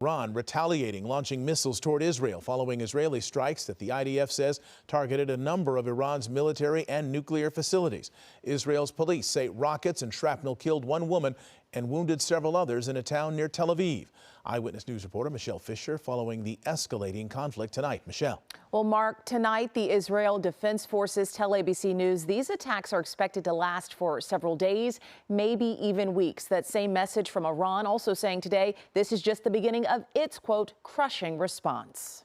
Iran retaliating, launching missiles toward Israel following Israeli strikes that the IDF says targeted a number of Iran's military and nuclear facilities. Israel's police say rockets and shrapnel killed one woman and wounded several others in a town near Tel Aviv. Eyewitness News reporter Michelle Fisher following the escalating conflict tonight. Michelle. Well, Mark, tonight the Israel Defense Forces tell ABC News these attacks are expected to last for several days, maybe even weeks. That same message from Iran also saying today this is just the beginning of its, quote, crushing response.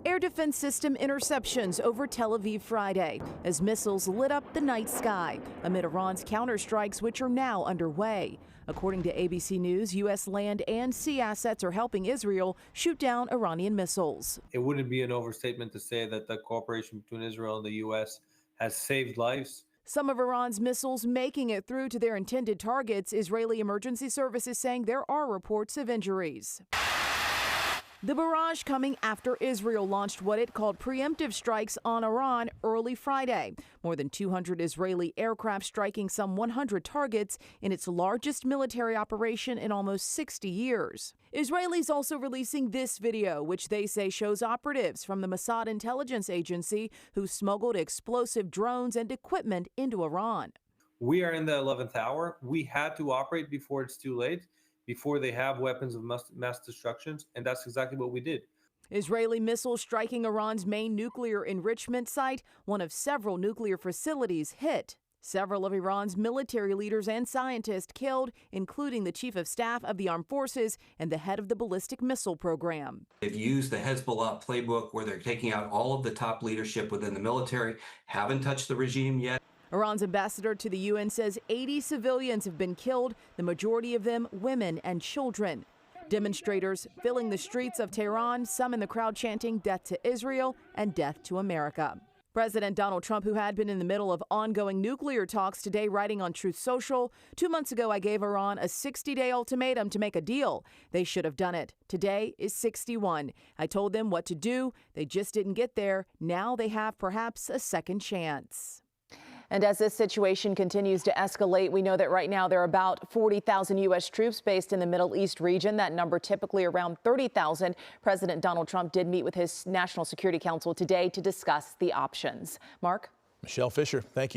Air defense system interceptions over Tel Aviv Friday as missiles lit up the night sky amid Iran's counterstrikes, which are now underway. According to ABC News, U.S. land and sea assets are helping Israel shoot down Iranian missiles. It wouldn't be an overstatement to say that the cooperation between Israel and the U.S. has saved lives. Some of Iran's missiles making it through to their intended targets. Israeli emergency services saying there are reports of injuries. The barrage coming after Israel launched what it called preemptive strikes on Iran early Friday. More than 200 Israeli aircraft striking some 100 targets in its largest military operation in almost 60 years. Israelis also releasing this video, which they say shows operatives from the Mossad intelligence agency who smuggled explosive drones and equipment into Iran. We are in the 11th hour. We had to operate before it's too late, before they have weapons of mass destruction, and that's exactly what we did. Israeli missiles striking Iran's main nuclear enrichment site, one of several nuclear facilities hit. Several of Iran's military leaders and scientists killed, including the chief of staff of the armed forces and the head of the ballistic missile program. They've used the Hezbollah playbook where they're taking out all of the top leadership within the military, haven't touched the regime yet. Iran's ambassador to the UN says 80 civilians have been killed, the majority of them women and children. Demonstrators filling the streets of Tehran, some in the crowd chanting death to Israel and death to America. President Donald Trump, who had been in the middle of ongoing nuclear talks today, writing on Truth Social, 2 months ago I gave Iran a 60-day ultimatum to make a deal. They should have done it. Today is 61. I told them what to do. They just didn't get there. Now they have perhaps a second chance. And as this situation continues to escalate, we know that right now there are about 40,000 U.S. troops based in the Middle East region. That number typically around 30,000. President Donald Trump did meet with his National Security Council today to discuss the options. Mark? Michelle Fisher, thank you.